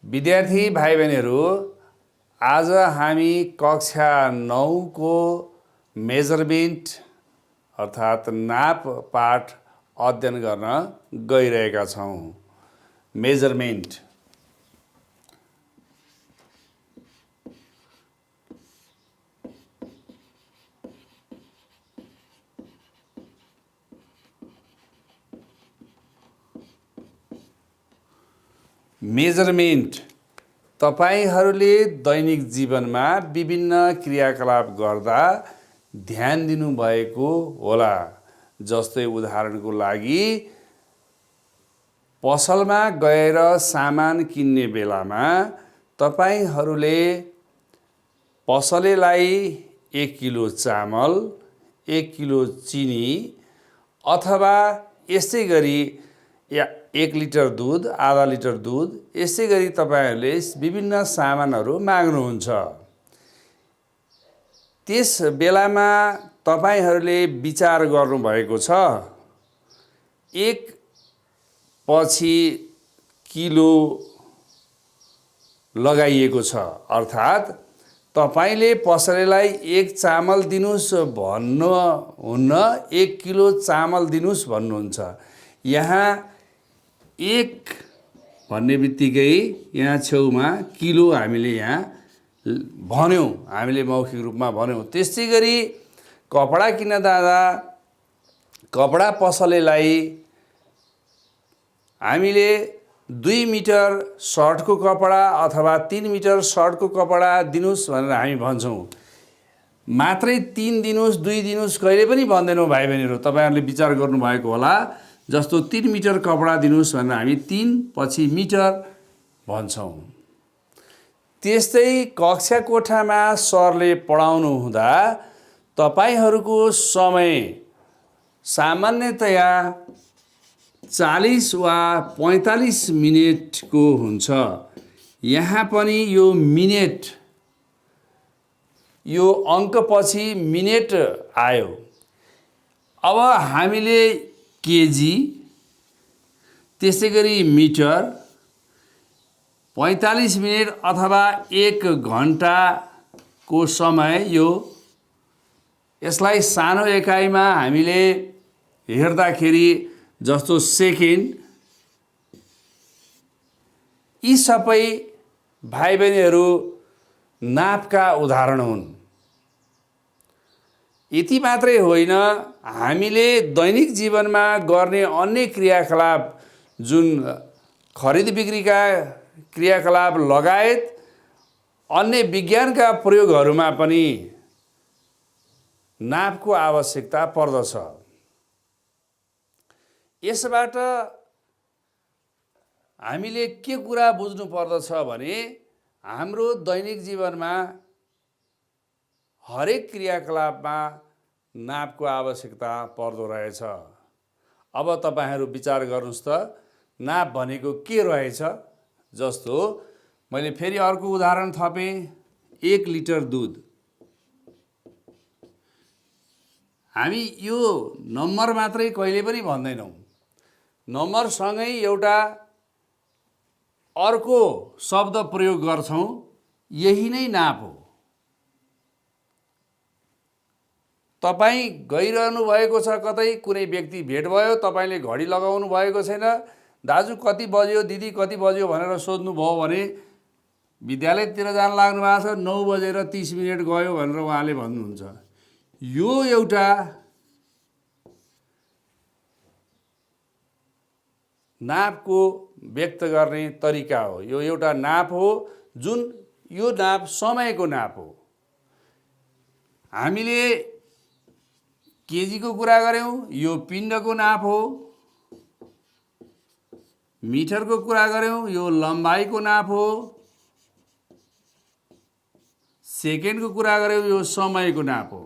विद्यार्थी भाइ बहिनीहरू, आज हामी कक्षा 9 को मेजरमेन्ट अर्थात् नाप पाठ अध्ययन गर्न गइरहेका छौँ। मेजरमेन्ट मेजरमेन्ट तपाईहरूले दैनिक जीवनमा विभिन्न क्रियाकलाप गर्दा ध्यान दिनुभएको होला। जस्तै उदाहरणको लागि पसलमा गएर सामान किन्ने बेलामा तपाईहरूले पसलेलाई 1 किलो चामल, 1 किलो चिनी अथवा यसै गरी 1 लिटर दूध, आधा लिटर दूध, यसै गरी तपाईहरूले विभिन्न सामानहरू माग्नुहुन्छ। त्यस बेलामा तपाईहरूले विचार गर्नुभएको छ, एक पछि किलो लगाइएको छ, अर्थात् तपाईले पसलेलाई 1 चामल दिनुस् भन्नुहुन्न, 1 किलो चामल दिनुस् भन्नुहुन्छ। यहाँ 1 भन्ने बित्तिकै यहाँ छेउमा किलो हामीले यहाँ भन्यौँ, हामीले मौखिक रूपमा भन्यौँ। त्यसै गरी कपडा किन्न जाँदा कपडा पसलेलाई हामीले 2 मिटर सर्टको कपडा अथवा 3 मिटर सर्टको कपडा दिनुस् भनेर हामी भन्छौँ। मात्रै 3 दिनुस्, 2 दिनुस् कहिले पनि भन्दैनौँ भाइ बहिनीहरू। तपाईहरूले विचार गर्नुभएको होला, जस्तो 3 मिटर कपडा दिनुस् भनेर हामी 3 पछि मिटर भन्छौँ। त्यस्तै कक्षा कोठामा सरले पढाउनु हुँदा तपाईहरूको समय सामान्यतया 40 वा 45 मिनेटको हुन्छ। यहाँ पनि यो मिनेट, यो अङ्कपछि मिनेट आयो। अब हामीले केजी, त्यसै गरी मिटर, 45 मिनेट अथवा 1 घन्टाको समय, यसलाई सानो एकाइमा हामीले हेर्दाखेरि जस्तो सेकेन्ड, यी सबै भाइ बहिनीहरू नापका उदाहरण हुन्। यति मात्रै होइन, हामीले दैनिक जीवनमा गर्ने अन्य क्रियाकलाप, जुन खरिद बिक्रीका क्रियाकलाप लगायत अन्य विज्ञानका प्रयोगहरूमा पनि नापको आवश्यकता पर्दछ। यसबाट हामीले के कुरा बुझ्नु पर्दछ भने हाम्रो दैनिक जीवनमा हरेक क्रियाकलापमा नापको आवश्यकता पर्दो रहेछ। अब तपाईहरू विचार गर्नुहोस् त, नाप भनेको के रहेछ। जस्तो मैले फेरि अर्को उदाहरण थपेँ, 1 लिटर दूध। हामी यो नम्बर मात्रै कहिले पनि भन्दैनौँ, नम्बरसँगै एउटा अर्को शब्द प्रयोग गर्छौँ, यही नै नाप हो। तपाईँ गइरहनु भएको छ कतै, कुनै व्यक्ति भेट भयो, तपाईँले घडी लगाउनु भएको छैन, दाजु कति बज्यो, दिदी कति बज्यो भनेर सोध्नुभयो भने विद्यालयतिर जान लाग्नु भएको छ, 9 बजेर 30 मिनेट गयो भनेर उहाँले भन्नुहुन्छ। यो एउटा नापको व्यक्त गर्ने तरिका हो। यो एउटा नाप हो, जुन यो नाप समयको नाप हो। हामीले केजीको कुरा गऱ्यौँ, यो पिण्डको नाप हो। मिटरको कुरा गऱ्यौँ, यो लम्बाइको नाप हो। सेकेन्डको कुरा गऱ्यौँ, यो समयको नाप हो।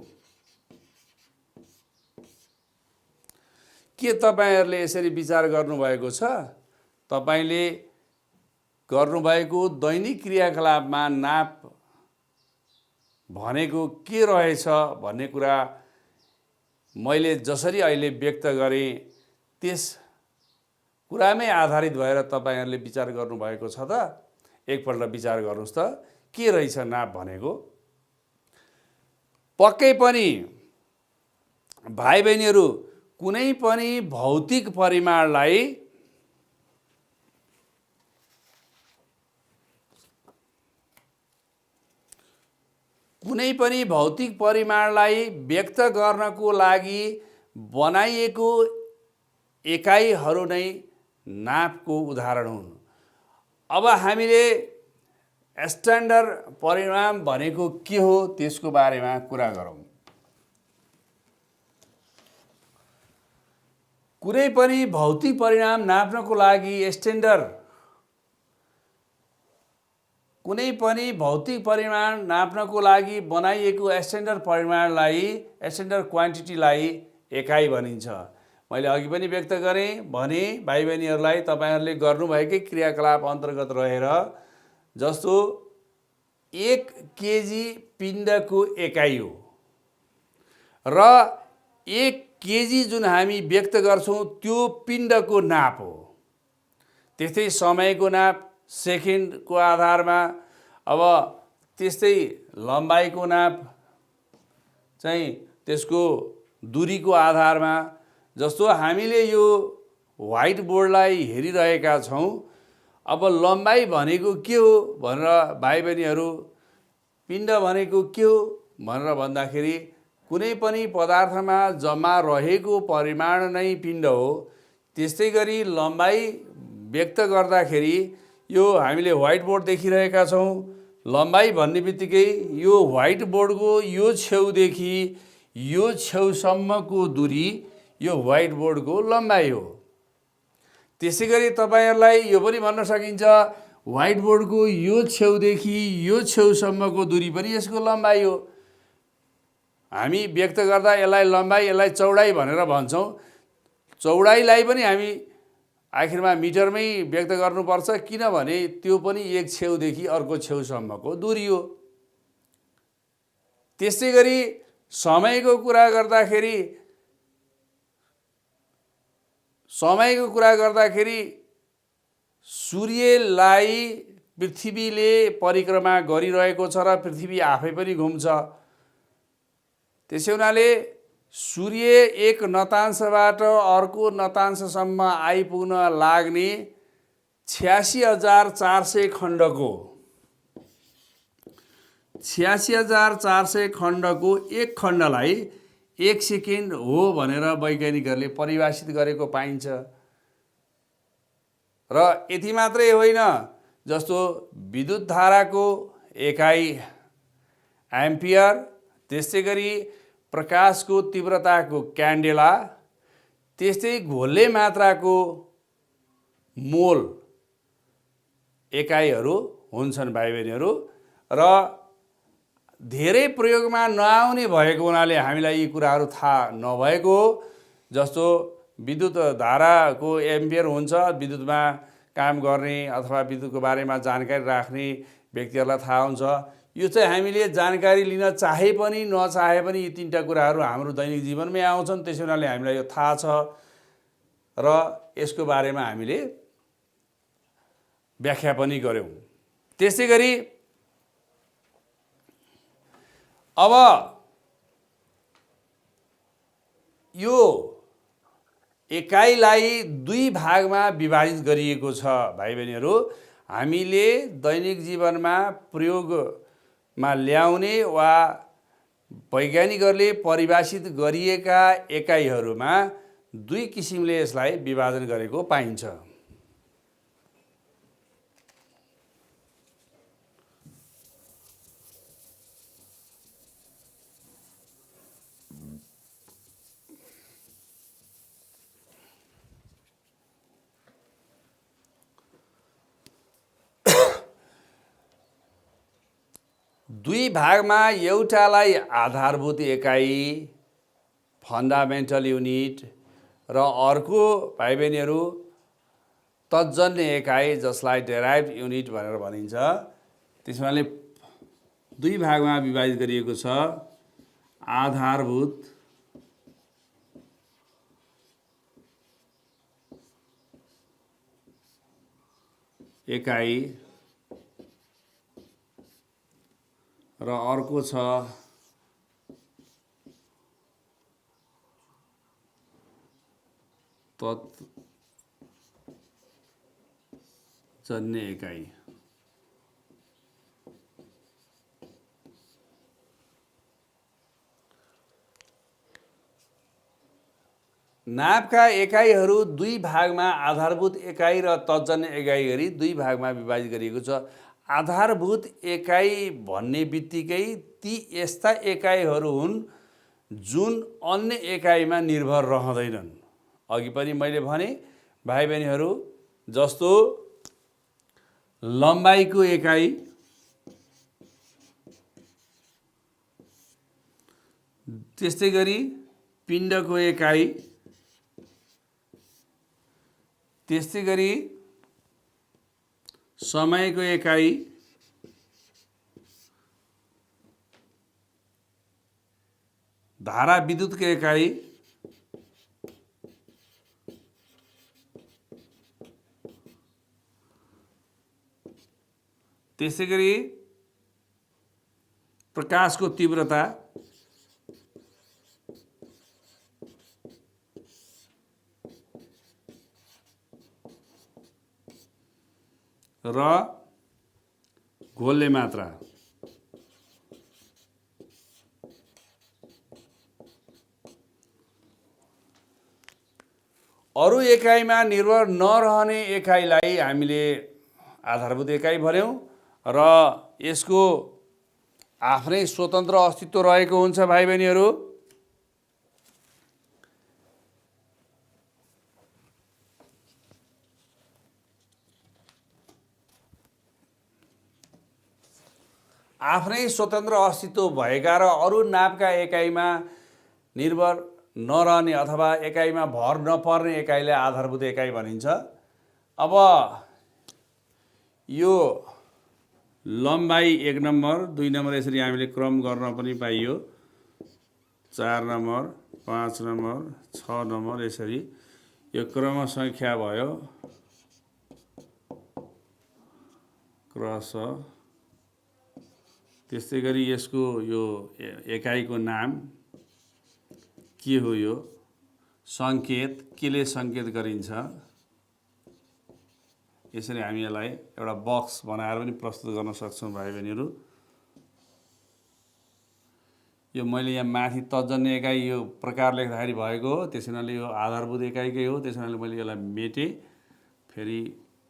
के तपाईहरूले यसरी विचार गर्नुभएको छ? तपाईले गर्नुभएको दैनिक क्रियाकलापमा नाप भनेको के रहेछ भन्ने कुरा मैले जसरी अहिले व्यक्त गरेँ, त्यस कुरामै आधारित भएर तपाईहरुले विचार गर्नुभएको छ त? एकपल्ट विचार गर्नुहोस् त के रहेछ नाप भनेको। पक्कै पनि भाइ बहिनीहरू कुनै पनि भौतिक परिमाणलाई व्यक्त गर्नको लागि बनाइएको एकाइहरू नै नापको उदाहरण हुन्। अब हामीले स्ट्यान्डर्ड परिमाण भनेको के हो त्यसको बारेमा कुरा गरौँ। कुनै पनि भौतिक परिमाण नाप्नको लागि बनाइएको स्ट्यान्डर्ड परिमाणलाई स्ट्यान्डर्ड क्वान्टिटीलाई एकाइ भनिन्छ। मैले अघि पनि व्यक्त गरेँ भने भाइ बहिनीहरूलाई तपाईँहरूले गर्नुभएकै क्रियाकलाप अन्तर्गत रहेर जस्तो 1 केजी पिण्डको एकाइ हो र 1 केजी जुन हामी व्यक्त गर्छौँ त्यो पिण्डको नाप हो। त्यस्तै समयको नाप सेकेन्डको आधारमा, अब त्यस्तै लम्बाइको नाप चाहिँ त्यसको दूरीको आधारमा। जस्तो हामीले यो व्हाइट बोर्डलाई हेरिरहेका छौँ, अब लम्बाइ भनेको के हो भनेर भाइ बहिनीहरू, पिण्ड भनेको के हो भनेर भन्दाखेरि कुनै पनि पदार्थमा जम्मा रहेको परिमाण नै पिण्ड हो। त्यस्तै गरी लम्बाइ व्यक्त गर्दाखेरि यो हामीले व्हाइट बोर्ड देखिरहेका छौँ, लम्बाइ भन्ने बित्तिकै यो व्हाइट बोर्डको यो छेउदेखि यो छेउसम्मको दूरी यो व्हाइट बोर्डको लम्बाइ हो। त्यसै गरी तपाईँहरूलाई यो पनि भन्न सकिन्छ व्हाइट बोर्डको यो छेउदेखि यो छेउसम्मको दूरी पनि यसको लम्बाइ हो। हामी व्यक्त गर्दा यसलाई लम्बाइ यसलाई चौडाइ भनेर भन्छौँ। चौडाइलाई पनि हामी आखिरमा मिटरमै व्यक्त गर्नुपर्छ, किनभने त्यो पनि एक छेउदेखि अर्को छेउसम्मको दूरी हो। त्यसै गरी समयको कुरा गर्दाखेरि सूर्यलाई पृथ्वीले परिक्रमा गरिरहेको छ र पृथ्वी आफै पनि घुम्छ। त्यसै हुनाले सूर्य एक नतांशबाट अर्को नतांशसम्म आइपुग्न लाग्ने 86,400 खण्डको एक खण्डलाई 1 सेकेन्ड हो भनेर वैज्ञानिकहरूले परिभाषित गरेको पाइन्छ। र यति मात्रै होइन, जस्तो विद्युत धाराको एकाइ एम्पियर, त्यसै गरी प्रकाशको तीव्रताको क्यान्डेला, त्यस्तै घोल्ने मात्राको मोल एकाइहरू हुन्छन् भाइ बहिनीहरू। र धेरै प्रयोगमा नआउने भएको हुनाले हामीलाई यी कुराहरू थाहा नभएको हो। जस्तो विद्युत धाराको एम्पियर हुन्छ, विद्युतमा काम गर्ने अथवा विद्युतको बारेमा जानकारी राख्ने व्यक्तिहरूलाई थाहा हुन्छ। यो चाहिँ हामीले जानकारी लिन चाहे पनि नचाहे पनि यी तीनटा कुराहरू हाम्रो दैनिक जीवनमै आउँछन्। त्यसै हुनाले हामीलाई यो थाहा छ र यसको बारेमा हामीले व्याख्या पनि गर्यौँ। त्यसै गरी अब यो एकाइलाई 2 भागमा विभाजित गरिएको छ भाइ बहिनीहरू। हामीले दैनिक जीवनमा प्रयोगमा ल्याउने वा वैज्ञानिकहरूले परिभाषित गरिएका एकाइहरूमा 2 किसिमले यसलाई विभाजन गरेको पाइन्छ। दुई भागमा एउटालाई आधारभूत एकाइ फन्डामेन्टल युनिट र अर्को भाइ बहिनीहरू तत्जन्य एकाइ जसलाई डेराइभ्ड युनिट भनेर भनिन्छ। त्यसमाले 2 भागमा विभाजित गरिएको छ, आधारभूत एकाइ र अर्को छ तत्जन्य एकाइ। नापका एकाइहरू दुई भागमा आधारभूत एकाइ र तत्जन्य एकाइ गरी दुई भागमा विभाजित गरिएको छ। आधारभूत एकाइ भन्ने बित्तिकै ती यस्ता एकाइहरू हुन् जुन अन्य एकाइमा निर्भर रहँदैनन्। अघि पनि मैले भने भाइ बहिनीहरू, जस्तो लम्बाइको एकाइ, त्यस्तै गरी पिण्डको एकाइ, त्यस्तै गरी समयको एकाइ, धारा विद्युतको एकाइ, त्यसै गरी प्रकाशको तीव्रता, र घोल्ने मात्रा। अरू एकाइमा निर्भर नरहने एकाइलाई हामीले आधारभूत एकाइ भन्यौँ र यसको आफ्नै स्वतन्त्र अस्तित्व रहेको हुन्छ भाइ बहिनीहरू। आफ्नै स्वतन्त्र अस्तित्व भएका र अरू नापका एकाइमा निर्भर नरहने अथवा एकाइमा भर नपर्ने एकाइलाई आधारभूत एकाइ भनिन्छ। अब यो लम्बाइ 1 नम्बर 2 नम्बर यसरी हामीले क्रम गर्न पनि पाइयो। 4 नम्बर 5 नम्बर 6 नम्बर यसरी यो क्रम सङ्ख्या भयो। क्रस त्यस्तै गरी यसको यो एकाइको नाम के हो, यो सङ्केत केले सङ्केत गरिन्छ। यसरी हामी यसलाई एउटा बक्स बनाएर पनि प्रस्तुत गर्न सक्छौँ भाइ बहिनीहरू। यो मैले यहाँ माथि तत्जन्य एकाइ यो प्रकार लेख्दाखेरि भएको हो, त्यस हुनाले यो आधारभूत एकाइकै हो, त्यस हुनाले मैले यसलाई मेटेँ। फेरि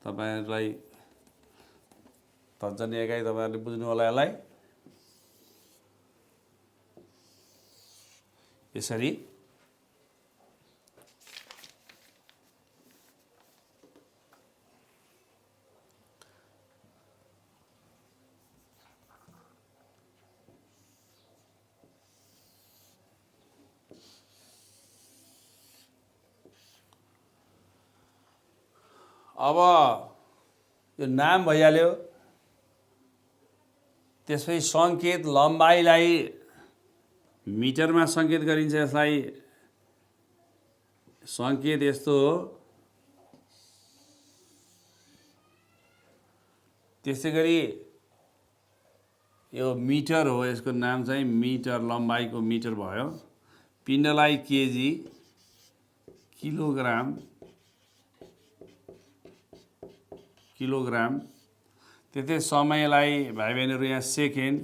तपाईँहरूलाई तत्जन्य एकाइ तपाईँहरूले बुझ्नु होला। यसलाई यसरी अब यो नाम भइहाल्यो। त्यसपछि सङ्केत लम्बाइलाई मिटरमा सङ्केत गरिन्छ। यसलाई सङ्केत यस्तो हो। त्यसै गरी यो मिटर हो, यसको नाम चाहिँ मिटर, लम्बाइको मिटर भयो। पिण्डलाई केजी, किलोग्राम, त्यस्तै समयलाई भाइ बहिनीहरू यहाँ सेकेन्ड,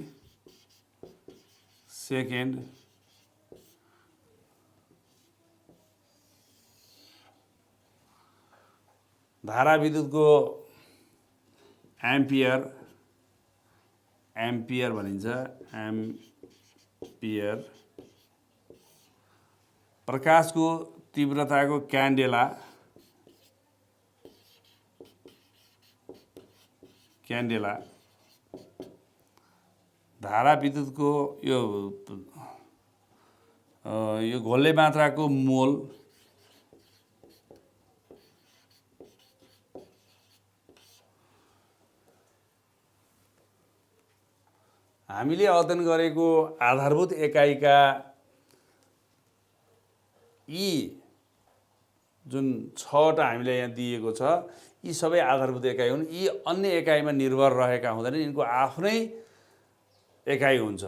धारा विद्युतको एम्पियर भनिन्छ, एम्पियर। प्रकाशको तीव्रताको क्यान्डेला, धारा विद्युतको यो घोल्ने मात्राको मोल, हामीले अध्ययन गरेको आधारभूत एकाइका यी जुन 6वटा हामीलाई यहाँ दिएको छ, यी सबै आधारभूत एकाइ हुन्। यी अन्य एकाइमा निर्भर रहेका हुँदैनन्। यिनको आफ्नै एकाइ हुन्छ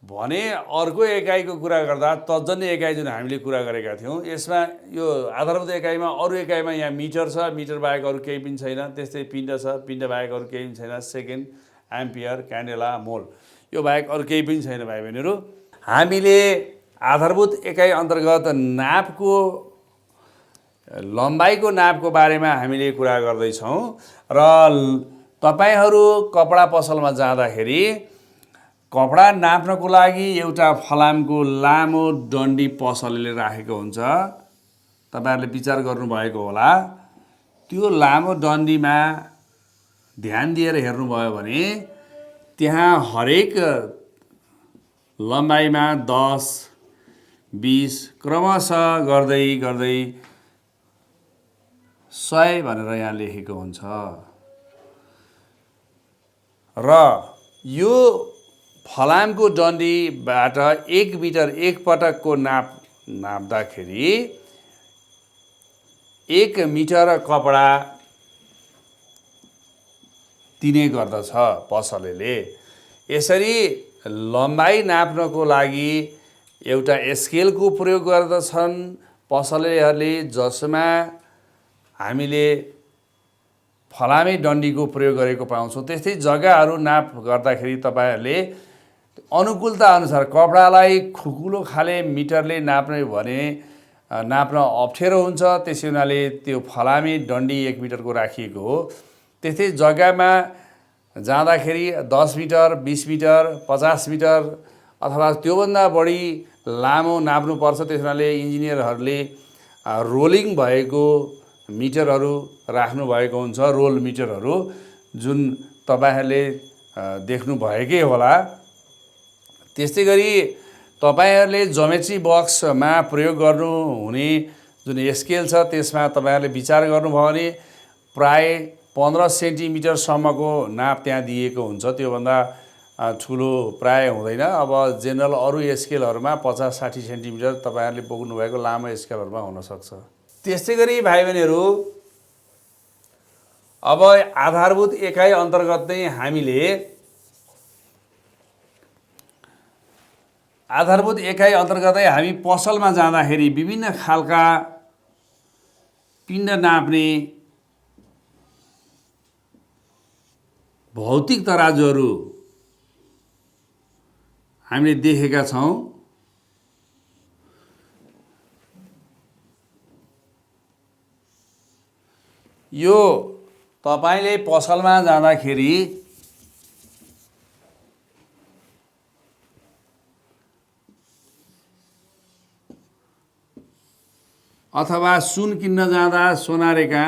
भने अर्को एकाइको कुरा गर्दा तर्जनी एकाइ जुन हामीले कुरा गरेका थियौँ यसमा यो आधारभूत एकाइमा अरू एकाइमा यहाँ मिटर छ, मिटर बाहेक अरू केही पनि छैन। त्यस्तै पिण्ड छ, पिण्ड बाहेक अरू केही पनि छैन। सेकेन्ड, एम्पियर, क्यान्डेला, मोल, यो बाहेक अरू केही पनि छैन भाइ बहिनीहरू। हामीले आधारभूत एकाइ अन्तर्गत नापको लम्बाइको नापको बारेमा हामीले कुरा गर्दैछौँ र तपाईहरू कपडा पसलमा जाँदाखेरि कपडा नाप्नको लागि एउटा फलामको लामो डन्डी पसलले राखेको हुन्छ। तपाईहरुले विचार गर्नुभएको होला। त्यो लामो डन्डीमा ध्यान दिएर हेर्नुभयो भने त्यहाँ हरेक लम्बाइमा 10, 20 क्रमशः गर्दै गर्दै 100 भनेर यहाँ लेखेको हुन्छ र यो फलामको डन्डीबाट 1 मिटर एक पटकको नाप्दाखेरि 1 मिटर कपडा दिने गर्दछ पसलेले। यसरी लम्बाइ नाप्नको लागि एउटा स्केलको प्रयोग गर्दछन् पसलेहरूले, जसमा हामीले फलामे डन्डीको प्रयोग गरेको पाउँछौँ। त्यस्तै जग्गाहरू नाप गर्दाखेरि तपाईहरूले अनुकूलता अनुसार कपडालाई खुकुलो खाले मिटरले नाप्ने भने नाप्न अप्ठ्यारो हुन्छ। त्यसै हुनाले त्यो फलामे डन्डी 1 मिटरको राखिएको हो। त्यस्तै जग्गामा जाँदाखेरि 10 मिटर, 20 मिटर, 50 मिटर अथवा त्योभन्दा बढी लामो नाप्नुपर्छ। त्यस हुनाले इन्जिनियरहरूले रोलिङ भएको मिटरहरू राख्नु भएको हुन्छ, रोल मिटरहरू, जुन तपाईहरूले देख्नु भएकै होला। त्यस्तै गरी तपाईहरूले ज्योमेट्री बक्समा प्रयोग गर्नुहुने जुन स्केल छ त्यसमा तपाईहरूले विचार गर्नुभयो भने प्राय 15 सेन्टिमिटरसम्मको नाप त्यहाँ दिएको हुन्छ। त्योभन्दा ठुलो प्राय हुँदैन। अब जेनरल अरू स्केलहरूमा 50-60 सेन्टिमिटर तपाईहरूले बोक्नुभएको लामो स्केलहरूमा हुनसक्छ। त्यस्तै गरी भाइ बहिनीहरू, अब आधारभूत एकाइ अन्तर्गत नै हामीले आधारभूत एकाइ अन्तर्गतै हामी पसलमा जाँदाखेरि विभिन्न खालका पिण्ड नाप्ने भौतिक तराजुहरू हामीले देखेका छौँ। यो तपाईले पसलमा जाँदाखेरि अथवा सुन किन्न जाँदा सोनारेका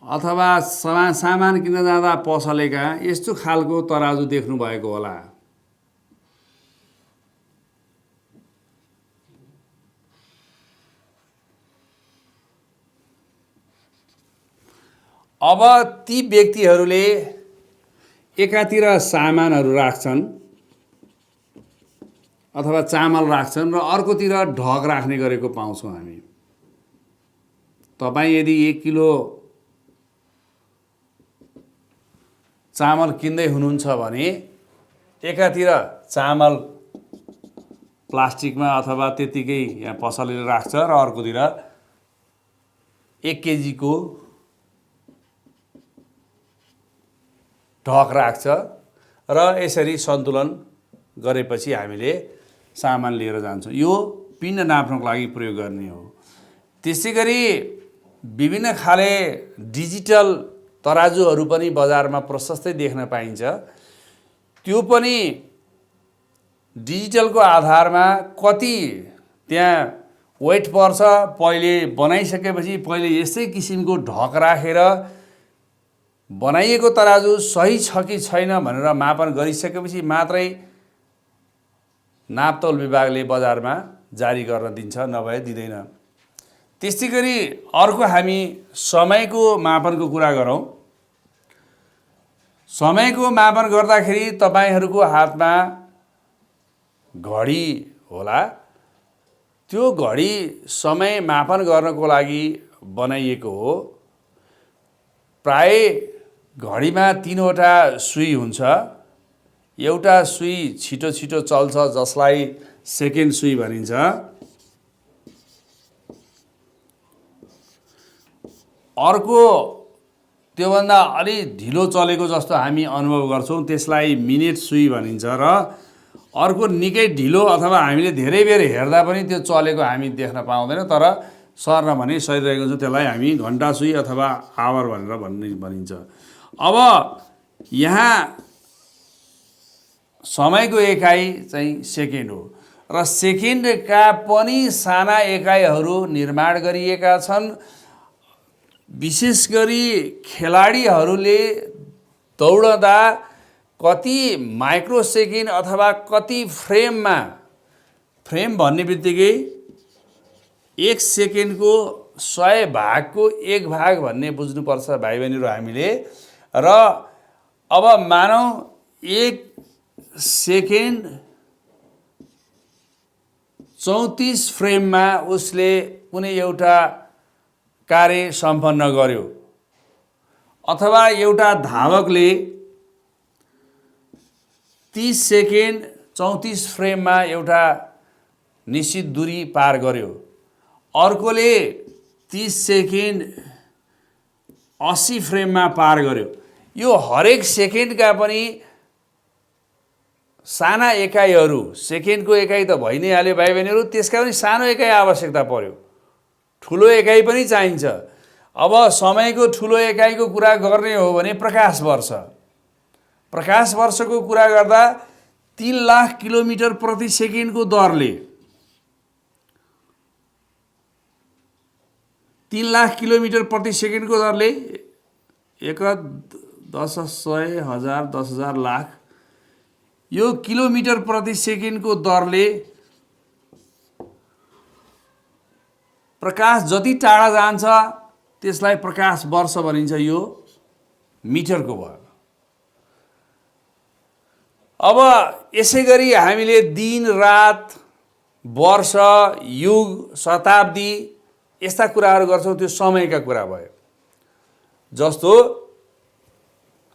अथवा सामान किन्न जाँदा पसलेका यस्तो खालको तराजु देख्नु भएको होला। अब ती व्यक्तिहरूले एकातिर सामानहरू राख्छन् अथवा चामल राख्छन् र अर्कोतिर ढक राख्ने गरेको पाउँछौँ हामी। तपाईँ यदि 1 किलो चामल किन्दै हुनुहुन्छ भने एकातिर चामल प्लास्टिकमा अथवा त्यतिकै यहाँ पसलले राख्छ र अर्कोतिर 1 केजीको ढक राख्छ र यसरी सन्तुलन गरेपछि हामीले सामान लिएर जान्छौँ। यो पिण्ड नाप्नको लागि प्रयोग गर्ने हो। त्यसै गरी विभिन्न खाले डिजिटल तराजुहरू पनि बजारमा प्रशस्तै देख्न पाइन्छ। त्यो पनि डिजिटलको आधारमा कति त्यहाँ वेट पर्छ पहिले बनाइसकेपछि पहिले यस्तै किसिमको ढक राखेर बनाइएको तराजु सही छ कि छैन भनेर मापन गरिसकेपछि मात्रै नापतोल विभागले बजारमा जारी गर्न दिन्छ, नभए दिँदैन। त्यस्तै गरी अर्को हामी समयको मापनको कुरा गरौँ। समयको मापन गर्दाखेरि तपाईहरूको हातमा घडी होला। त्यो घडी समय मापन गर्नको लागि बनाइएको हो। प्राय घडीमा 3वटा सुई हुन्छ। एउटा सुई छिटो छिटो चल्छ जसलाई सेकेन्ड सुई भनिन्छ। अर्को त्योभन्दा अलि ढिलो चलेको जस्तो हामी अनुभव गर्छौँ, त्यसलाई मिनेट सुई भनिन्छ। र अर्को निकै ढिलो अथवा हामीले धेरै बेर हेर्दा पनि त्यो चलेको हामी देख्न पाउँदैन तर सर्न भने सरिरहेको हुन्छ, त्यसलाई हामी घन्टा सुई अथवा आवर भनेर भनिन्छ। अब यहाँ समयको एकाइ चाहिँ सेकेन्ड हो र सेकेन्डका पनि साना एकाइहरू निर्माण गरिएका छन्। विशेष गरी खेलाडीहरूले दौडदा कति माइक्रो सेकेन्ड अथवा कति फ्रेममा, फ्रेम भन्ने बित्तिकै 1 सेकेन्डको 100 भागको 1 भाग भन्ने बुझ्नुपर्छ भाइ बहिनीहरू हामीले। र अब मानौँ 1 सेकेन्ड 34 फ्रेममा उसले कुनै एउटा कार्य सम्पन्न गर्यो, अथवा एउटा धावकले 30 सेकेन्ड 34 फ्रेममा एउटा निश्चित दूरी पार गर्यो, अर्कोले 30 सेकेन्ड 80 फ्रेममा पार गर्यो। यो हरेक सेकेन्डका पनि साना एकाइहरू, सेकेन्डको एकाइ त भइ नै हाल्यो भाइ बहिनीहरू, त्यसका पनि सानो एकाइ आवश्यकता पर्यो, ठुलो एकाइ पनि चाहिन्छ। अब समयको ठुलो एकाइको कुरा गर्ने हो भने प्रकाश वर्ष। प्रकाश वर्षको कुरा गर्दा 3 लाख किलोमिटर प्रति सेकेन्डको दरले 3 लाख किलोमिटर प्रति सेकेन्डको दरले 1 10 100 1000 10,000 लाख, यो किलोमिटर प्रति सेकेन्डको दरले प्रकाश जति टाढा जान्छ त्यसलाई प्रकाश वर्ष भनिन्छ। यो मिटरको भयो। अब यसै गरी हामीले दिन रात वर्ष युग शताब्दी यस्ता कुराहरू गर्छौँ, त्यो समयका कुरा भयो। जस्तो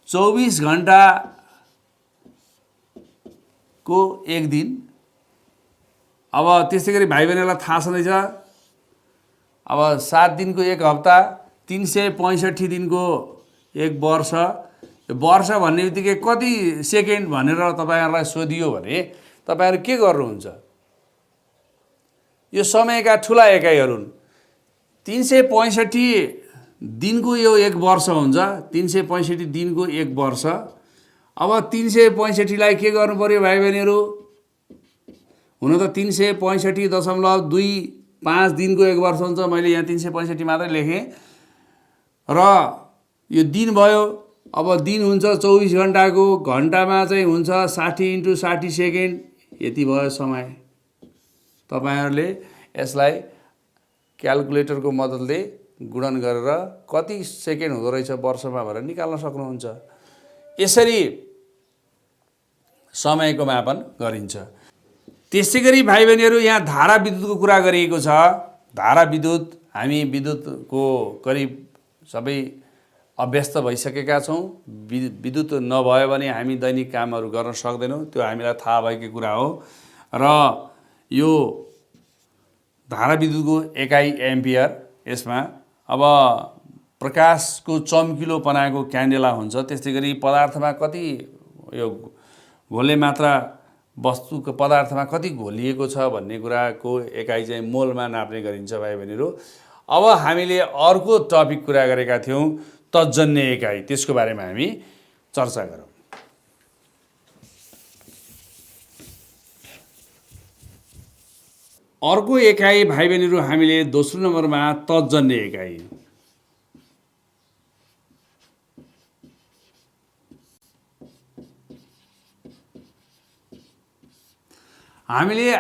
24 घण्टाको एक दिन। अब त्यसै गरी भाइ बहिनीलाई थाहा छँदैछ, अब 7 दिनको एक हप्ता, 365 दिनको एक वर्ष। वर्ष भन्ने बित्तिकै कति सेकेन्ड भनेर तपाईँहरूलाई सोधियो भने तपाईँहरू के गर्नुहुन्छ? यो समयका ठुला एकाइहरू हुन्। 365 दिनको यो एक वर्ष हुन्छ, 365 दिनको एक वर्ष। अब 365लाई के गर्नु पर्यो भाइ बहिनीहरू? हुन त 365.25 दिनको एक वर्ष हुन्छ, मैले यहाँ 365 मात्रै लेखेँ र यो दिन भयो। अब दिन हुन्छ 24 घण्टाको, घण्टामा चाहिँ हुन्छ 60 × 60 सेकेन्ड, यति भयो समय। तपाईँहरूले यसलाई क्यालकुलेटरको मद्दतले गुणन गरेर कति सेकेन्ड हुँदो रहेछ वर्षमा भनेर निकाल्न सक्नुहुन्छ। यसरी समयको मापन गरिन्छ। त्यसै गरी भाइ बहिनीहरू यहाँ धारा विद्युतको कुरा गरिएको छ। धारा विद्युत, हामी विद्युतको करिब सबै अभ्यस्त भइसकेका छौँ। विद्युत नभयो भने हामी दैनिक कामहरू गर्न सक्दैनौँ, त्यो हामीलाई थाहा भएकै कुरा हो। र यो धारा विद्युतको एकाइ एम्पियर। यसमा अब प्रकाशको चम्किलोपनाको क्यान्डेला हुन्छ, त्यस्तै गरी पदार्थमा कति यो घोल्ने मात्रा वस्तुको पदार्थमा कति घोलिएको छ भन्ने कुराको एकाइ चाहिँ मोलमा नाप्ने गरिन्छ भाइ बहिनीहरू। अब हामीले अर्को टपिक कुरा गरेका थियौँ, तत्जन्य एकाइ, त्यसको बारेमा हामी चर्चा गरौँ। अर्को एकाइ भाइ बहिनीहरू हामीले दोस्रो नम्बरमा तत्जन्य एकाइ। हामीले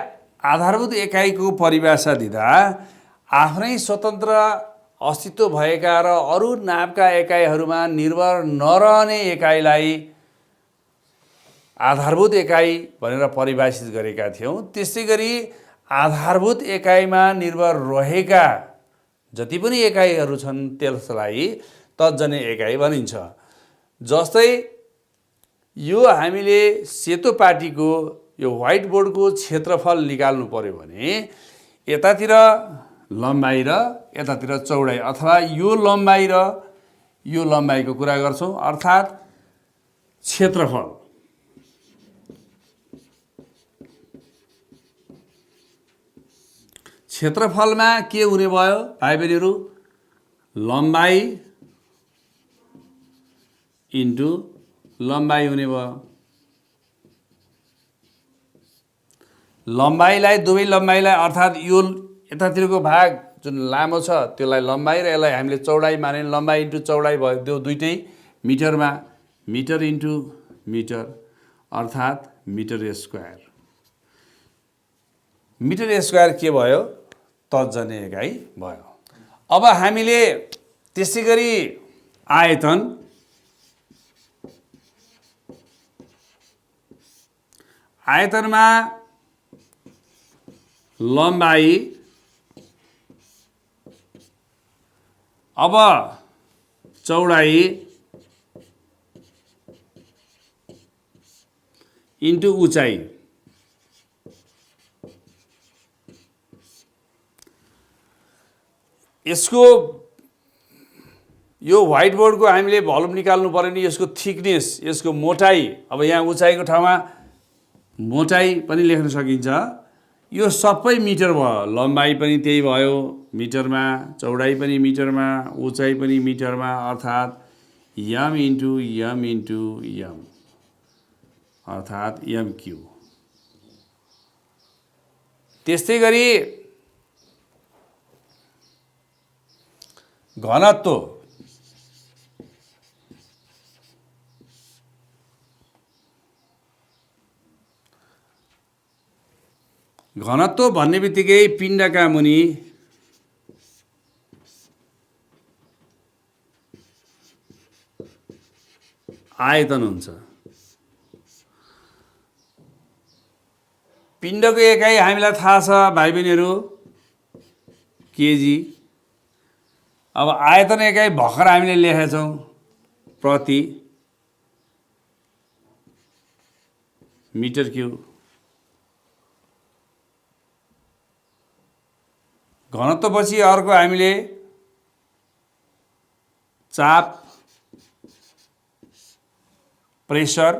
आधारभूत एकाइको परिभाषा दिँदा आफ्नै स्वतन्त्र अस्तित्व भएका र अरू नापका एकाइहरूमा निर्भर नरहने एकाइलाई आधारभूत एकाइ भनेर परिभाषित गरेका थियौँ। त्यसै गरी आधारभूत एकाइमा निर्भर रहेका जति पनि एकाइहरू छन् त्यसलाई तत्जन्य एकाइ भनिन्छ। जस्तै यो हामीले सेतो पाटीको यो व्हाइट बोर्डको क्षेत्रफल निकाल्नु पर्यो भने यतातिर लम्बाइ र यतातिर चौडाइ अथवा यो लम्बाइ र यो लम्बाइको कुरा गर्छौं अर्थात् क्षेत्रफल। क्षेत्रफलमा के हुने भयो भाइ बहिनीहरु, लम्बाइ इन्टु लम्बाइ हुने भयो। लम्बाइलाई दुवै लम्बाइलाई अर्थात् यो यतातिरको भाग जुन लामो छ त्यसलाई लम्बाइ र यसलाई हामीले चौडाइ माने लम्बाइ इन्टु चौडाइ भयो। त्यो दुईटै मिटरमा, मिटर इन्टु मिटर अर्थात् मिटर स्क्वायर। मिटर स्क्वायर के भयो, तर्जनी एकाइ भयो। अब हामीले त्यसैगरी आयतन, आयतनमा लम्बाइ अब चौडाइ इन्टु उचाइ। यसको यो व्हाइट बोर्डको हामीले भोल्युम निकाल्नु पर्यो नि यसको थिकनेस, यसको मोटाइ। अब यहाँ उचाइको ठाउँमा मोटाइ पनि लेख्न सकिन्छ। यो सबै मिटर भयो, लम्बाइ पनि त्यही भयो मिटरमा, चौडाइ पनि मिटरमा, उचाइ पनि मिटरमा अर्थात् यम इन्टु यम इन्टु यम अर्थात् यम क्यू। त्यस्तै गरी घनत्व, घनत्व भन्ने बित्तिकै पिण्डका मुनि आयतन हुन्छ। पिण्डको एकाइ हामीलाई थाहा छ भाइ बहिनीहरु केजी। अब आयतन एकाइ भर्खर हामीले लेखेका छौं प्रति मिटर क्यूब। घनत्वपछि अर्को हामीले चाप, प्रेसर,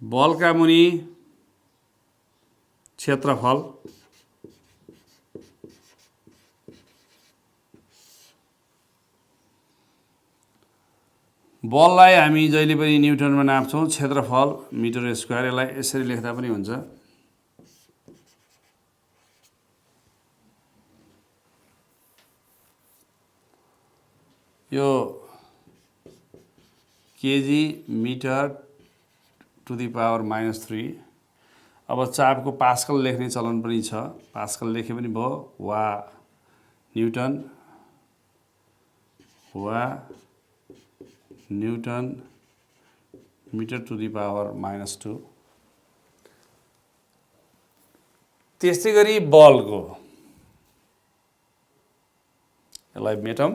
बलका मुनि क्षेत्रफल, बललाई हामी जहिले पनि न्युटनमा नाप्छौं, क्षेत्रफल मिटर स्क्वायर। यसलाई यसरी लेख्दा पनि हुन्छ। यो KG metre to the power -3। अब चापको पास्कल लेख्ने चलन पनि छ, पास्कल लेखे पनि भयो, वा न्युटन वा newton metre to the power -2। त्यस्तै गरी बलको, यसलाई मेटौं।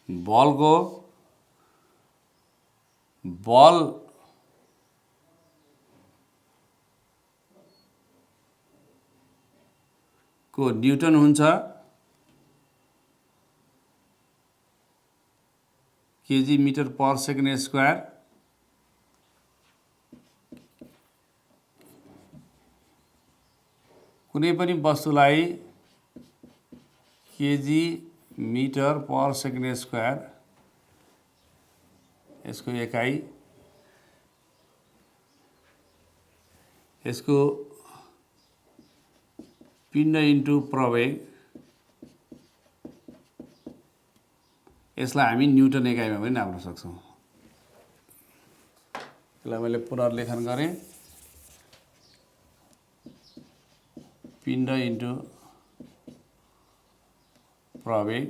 बलको, बल को न्युटन हुन्छ KG metre per second square. कुनै पनि वस्तुलाई KG metre per second square यसको एकाइ, यसको पिण्ड इन्टु प्रवेग, यसलाई हामी न्युटन एकाइमा पनि नाप्न सक्छौं। यसलाई मैले पुनर्लेखन गरेँ, पिण्ड इन्टु प्रवेग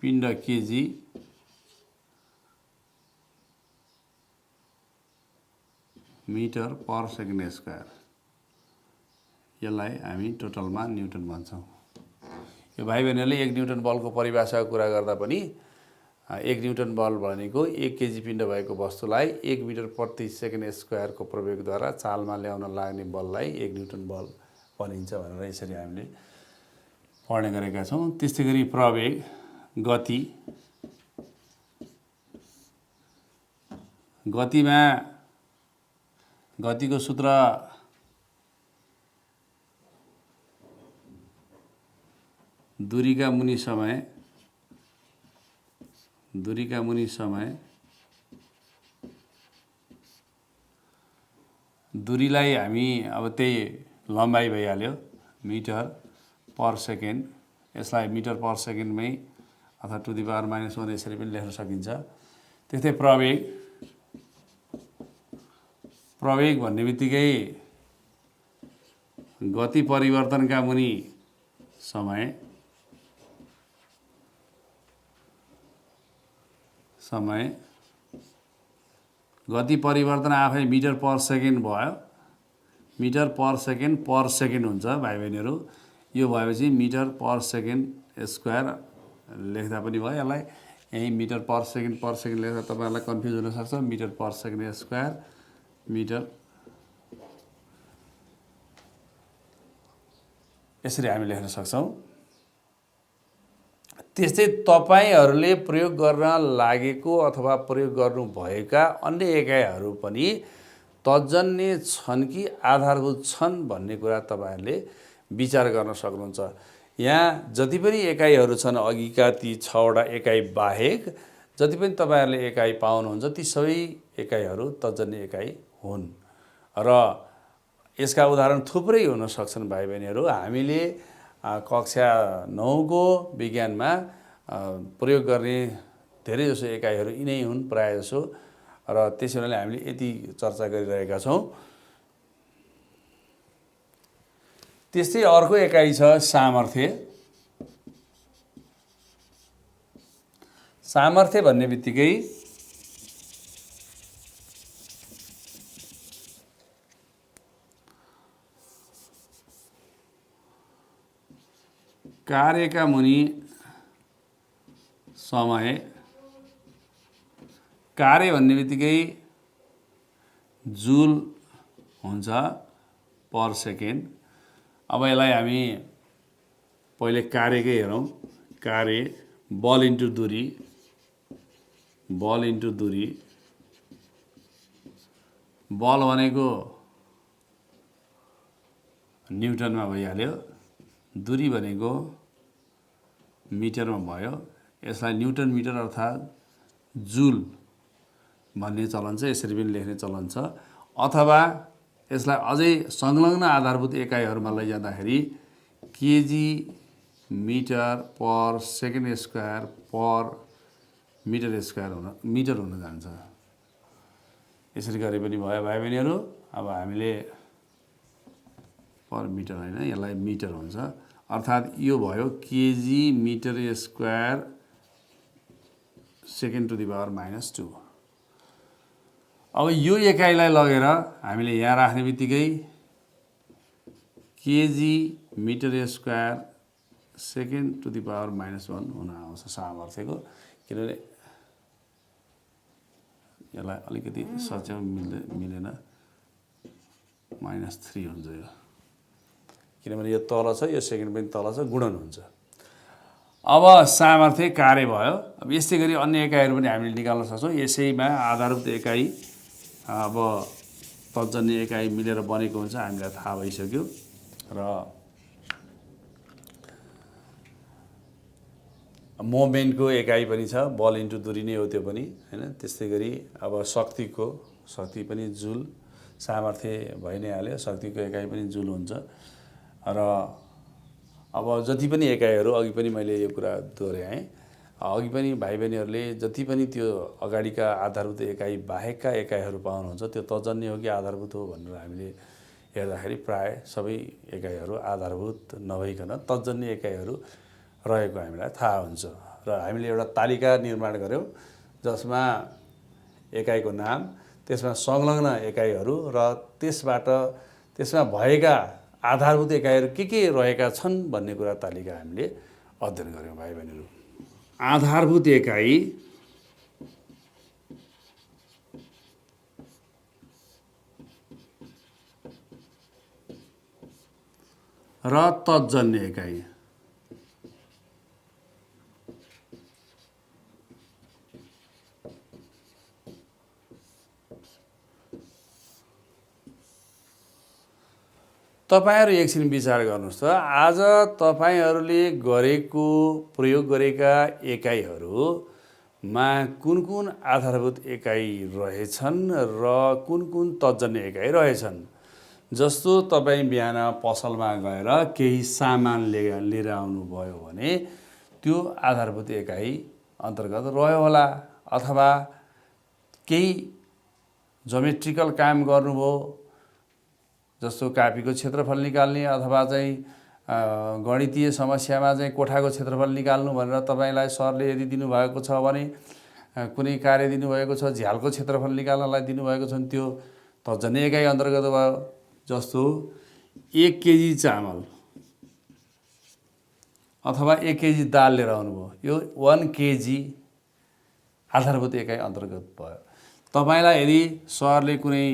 पिण्ड KG metre per second square, यसलाई हामी टोटलमा न्युटन भन्छौँ। यो भाइ बहिनीहरूले 1 न्युटन बलको परिभाषाको कुरा गर्दा पनि 1 न्युटन बल भनेको 1 केजी पिण्ड भएको वस्तुलाई 1 मिटर प्रति सेकेन्ड स्क्वायरको प्रयोगद्वारा चालमा ल्याउन लाग्ने बललाई 1 न्युटन बल भनिन्छ भनेर यसरी हामीले पढ्ने गरेका छौँ। त्यस्तै गरी प्रवेग, गतिको सूत्र दूरीका मुनि समय, दूरीलाई हामी अब त्यही लम्बाइ भइहाल्यो मिटर पर सेकेन्ड, यसलाई मिटर पर सेकेन्डमै अथवा टु द पावर -1 यसरी पनि लेख्न सकिन्छ। त्यस्तै प्रवेग भन्ने बित्तिकै गति परिवर्तनका मुनि समय, गति परिवर्तन आफै मिटर पर सेकेन्ड भयो, मिटर पर सेकेन्ड हुन्छ भाइ बहिनीहरू। यो भएपछि मिटर पर सेकेन्ड स्क्वायर लेख्दा पनि भयो। यसलाई यही मिटर पर सेकेन्ड लेख्दा तपाईँहरूलाई कन्फ्युज हुनसक्छ। Metre per second square metre, यसरी हामी लेख्न सक्छौँ। त्यस्तै तपाईँहरूले प्रयोग गर्न लागेको अथवा प्रयोग गर्नुभएका अन्य एकाइहरू पनि तत्जन्य छन् कि आधारभूत छन् भन्ने कुरा तपाईँहरूले विचार गर्न सक्नुहुन्छ। यहाँ जति पनि एकाइहरू छन्, अघिका ती 6वटा एकाइ बाहेक जति पनि तपाईँहरूले एकाइ पाउनुहुन्छ, ती सबै एकाइहरू तत्जन्य एकाइ हुन् र यसका उदाहरण थुप्रै हुन सक्छन् भाइ बहिनीहरू। हामीले कक्षा 9को विज्ञानमा प्रयोग गर्ने धेरैजसो एकाइहरू यिनै हुन् प्रायःजसो, र त्यसै हुनाले हामीले यति चर्चा गरिरहेका छौँ। त्यस्तै अर्को एकाइ छ सामर्थ्य। सामर्थ्य भन्ने बित्तिकै कार्यका मुनि समय, कार्य भन्ने बित्तिकै जुल हुन्छ पर सेकेन्ड। अब यसलाई हामी पहिले कार्यकै हेरौँ। कार्य बल इन्टु दूरी, बल भनेको न्युटनमा भइहाल्यो, दूरी भनेको मिटरमा भयो। यसलाई न्युटन मिटर अर्थात् जुल भन्ने चलन छ, यसरी पनि लेख्ने चलन छ। अथवा यसलाई अझै संलग्न आधारभूत एकाइहरूमा लैजाँदाखेरि K G metre per second square per metre हुन जान्छ। यसरी गरे पनि भयो भाइ बहिनीहरू। अब हामीले पर मिटर होइन, यसलाई मिटर हुन्छ, अर्थात् यो भयो KG metre square second to the power -2। अब यो एकाइलाई लगेर हामीले यहाँ राख्ने बित्तिकै KG metre square second to the power -1 हुन आउँछ सामर्थ्यको। किनभने यसलाई अलिकति सच्याउन मिलेन, -3 हुन्छ यो, किनभने यो तल छ, यो सेकेन्ड पनि तल छ, गुणन हुन्छ। अब सामर्थ्य कार्य भयो। अब यस्तै गरी अन्य एकाइहरू पनि हामीले निकाल्न सक्छौँ। यसैमा आधारभूत एकाइ अब तत्जन्य एकाइ मिलेर बनेको हुन्छ, हामीलाई थाहा भइसक्यो। र मोमेन्टको एकाइ पनि छ, बल इन्टु दूरी नै हो त्यो पनि हैन। त्यस्तै गरी अब शक्ति पनि जुल, सामर्थ्य भइ नै हाल्यो, शक्तिको एकाइ पनि जुल हुन्छ। र अब जति पनि एकाइहरू अघि पनि मैले यो कुरा दोहोऱ्याएँ, अघि पनि भाइ बहिनीहरूले जति पनि त्यो अगाडिका आधारभूत एकाइ बाहेकका एकाइहरू पाउनुहुन्छ, त्यो तत्जन्य हो कि आधारभूत हो भनेर हामीले हेर्दाखेरि प्राय सबै एकाइहरू आधारभूत नभइकन तत्जन्य एकाइहरू रहेको हामीलाई थाहा हुन्छ। र हामीले एउटा तालिका निर्माण गर्यौँ जसमा एकाइको नाम, त्यसमा संलग्न एकाइहरू र त्यसमा भएका आधारभूत एकाइहरू के रहेका छन् भन्ने कुरा तालिका हामीले अध्ययन गर्यौँ भाइ बहिनीहरू। आधारभूत एकाइ र तत्जन्य एकाइ। तपाईहरु एकछिन विचार गर्नुहोस् त, आज तपाईहरुले प्रयोग गरेका एकाइहरुमा कुन कुन आधारभूत एकाइ रहेछन् र कुन कुन तत्जन्य एकाइ रहेछन्। जस्तो तपाईँ बिहान पसलमा गएर केही सामान लिएर आउनुभयो भने त्यो आधारभूत एकाइ अन्तर्गत रह्यो होला, अथवा केही ज्योमेट्रिकल काम गर्नुभयो जस्तो कापीको क्षेत्रफल निकाल्ने अथवा चाहिँ गणितीय समस्यामा चाहिँ कोठाको क्षेत्रफल निकाल्नु भनेर तपाईलाई सरले यदि दिनुभएको छ भने, कुनै कार्य दिनुभएको छ झ्यालको क्षेत्रफल निकाल्नलाई दिनुभएको छ भने त्यो तत्जन्य एकाइ अन्तर्गत भयो। जस्तो 1 केजी चामल अथवा 1 केजी दाल लिएर आउनुभयो, यो 1 केजी आधारभूत एकाइ अन्तर्गत भयो। तपाईलाई यदि सरले कुनै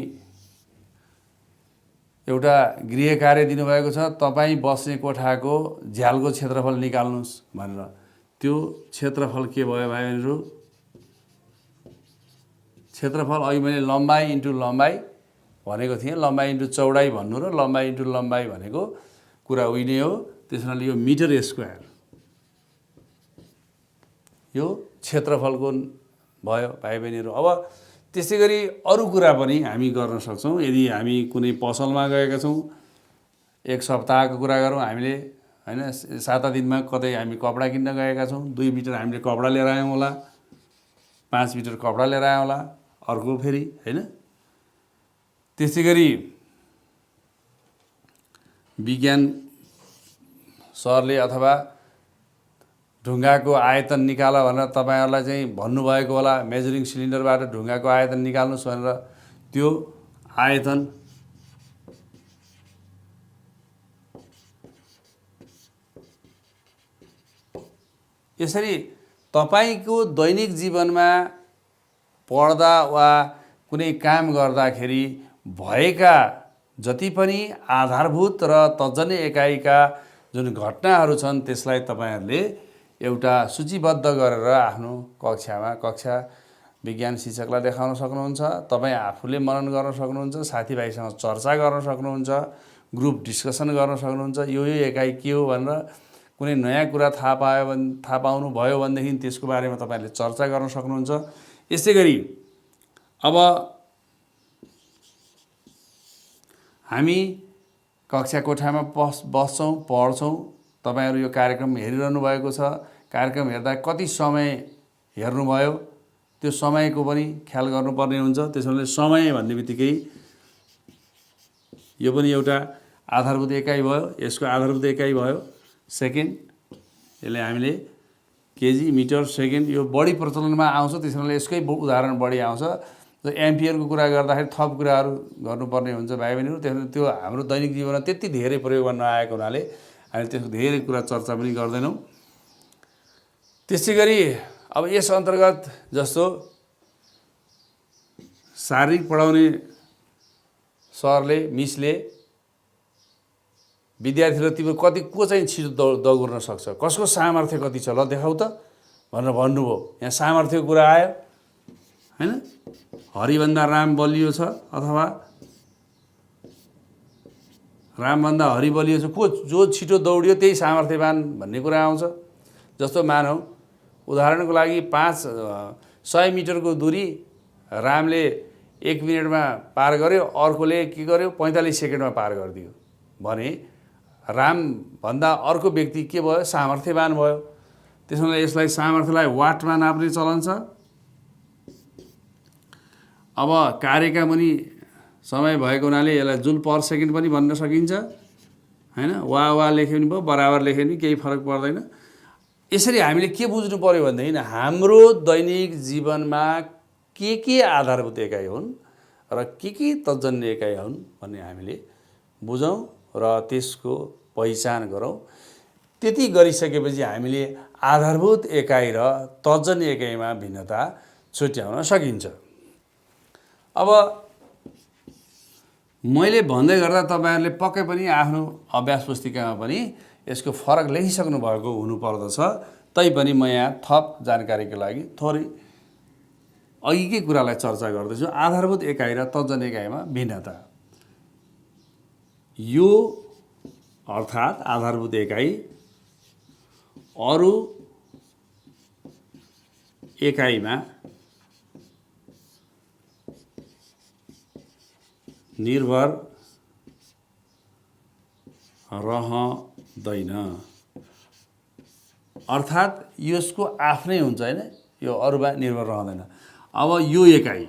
एउटा गृह कार्य दिनुभएको छ, तपाईँ बस्ने कोठाको झ्यालको क्षेत्रफल निकाल्नुहोस् भनेर, त्यो क्षेत्रफल के भयो भाइहरु? क्षेत्रफल अघि मैले लम्बाइ इन्टु लम्बाइ भनेको थिएँ, लम्बाइ इन्टु चौडाइ भन्नु र लम्बाइ इन्टु लम्बाइ भनेको कुरा उही हो। त्यसैले यो मिटर स्क्वायर यो क्षेत्रफलको भयो भाइ बहिनीहरू। अब त्यसै गरी अरू कुरा पनि हामी गर्न सक्छौँ। यदि हामी कुनै पसलमा गएका छौँ, एक सप्ताहको कुरा गरौँ, हामीले हैन 7 दिनमा कतै हामी कपडा किन्न गएका छौँ, 2 मिटर हामीले कपडा लिएर आयौँ होला, 5 मिटर कपडा लिएर आयौँ होला, अर्को फेरि हैन। त्यसै गरी विज्ञान सरले अथवा ढुङ्गाको आयतन निकाल भनेर तपाईहरुलाई चाहिँ भन्नुभएको होला, मेजरिङ सिलिन्डरबाट ढुङ्गाको आयतन निकाल्नुस् भनेर, त्यो आयतन यसरी तपाईको दैनिक जीवनमा पढ्दा वा कुनै काम गर्दाखेरि भएका जति पनि आधारभूत र तत्जन्य एकाइका जुन घटनाहरू छन् त्यसलाई तपाईहरुले एउटा सूचीबद्ध गरेर आफ्नो कक्षा विज्ञान शिक्षकलाई देखाउन सक्नुहुन्छ, तपाईँ आफूले मनन गर्न सक्नुहुन्छ, साथीभाइसँग चर्चा गर्न सक्नुहुन्छ, ग्रुप डिस्कसन गर्न सक्नुहुन्छ। यो एकाइ के हो भनेर कुनै नयाँ कुरा थाहा पाउनु भयो भनेदेखि त्यसको बारेमा तपाईले चर्चा गर्न सक्नुहुन्छ। यसै गरी अब हामी कक्षा कोठामा बस्छौँ, पढ्छौँ। तपाईहरु यो कार्यक्रम हेरिरहनु भएको छ, कार्यक्रम हेर्दा कति समय हेर्नुभयो त्यो समयको पनि ख्याल गर्नुपर्ने हुन्छ। त्यसैले समय भन्ने बित्तिकै यो पनि एउटा आधारभूत एकाइ भयो। यसको आधारभूत एकाइ भयो सेकेन्ड, यसले हामीले केजी मिटर सेकेन्ड यो बढी प्रचलनमा आउँछ, त्यसैले यसकै उदाहरण बढी आउँछ। एम्पियरको कुरा गर्दाखेरि थप कुराहरू गर्नुपर्ने हुन्छ भाइ बहिनीहरू। त्यसैले त्यो हाम्रो दैनिक जीवनमा त्यति धेरै प्रयोगमा नआएको हुनाले हामी त्यसको धेरै कुरा चर्चा पनि गर्दैनौँ। त्यसै गरी अब यस अन्तर्गत जस्तो शारीरिक पढाउने सरले मिसले विद्यार्थीले तिम्रो को चाहिँ छिटो दौड्न सक्छ, कसको सामर्थ्य कति छ ल देखाउ त भनेर भन्नुभयो। यहाँ सामर्थ्यको कुरा आयो हैन, हरिभन्दा राम बलियो छ अथवा रामभन्दा हरि बलियो छ, जो छिटो दौडियो त्यही सामर्थ्यवान भन्ने कुरा आउँछ। जस्तो मानौ उदाहरणको लागि 100 मिटरको दूरी रामले 1 मिनेटमा पार गर्यो, अर्कोले के गर्यो 45 सेकेन्डमा पार गरिदियो भने रामभन्दा अर्को व्यक्ति के भयो? सामर्थ्यवान भयो। त्यसैले यसलाई सामर्थ्यलाई वाटमा नाप्ने चलन छ। अब कार्यका पनि समय भएको हुनाले यसलाई जुल पर सेकेन्ड पनि भन्न सकिन्छ हैन। वा लेख्यो भने भयो, बराबर लेख्यो भने केही फरक पर्दैन। यसरी हामीले के बुझ्नु पर्यो भनेदेखि हाम्रो दैनिक जीवनमा के आधारभूत एकाइ हुन् र के तत्जन्य एकाइ हुन् भन्ने हामीले बुझौँ र त्यसको पहिचान गरौँ। त्यति गरिसकेपछि हामीले आधारभूत एकाइ र तत्जन्य एकाइमा भिन्नता छुट्याउन सकिन्छ। अब मैले भन्दै गर्दा तपाईँहरूले पक्कै पनि आफ्नो अभ्यास पुस्तिकामा पनि यसको फरक लेखिसक्नु भएको हुनुपर्दछ। तैपनि म यहाँ थप जानकारीको लागि थोरै अघिकै कुरालाई चर्चा गर्दैछु। आधारभूत एकाइ र तत्जन्य एकाइमा भिन्नता। यो अर्थात् आधारभूत एकाइ अरू एकाइमा निर्भर रहँदैन, अर्थात् यसको आफ्नै हुन्छ हैन, यो अरूमा निर्भर रहँदैन। अब यो एकाइ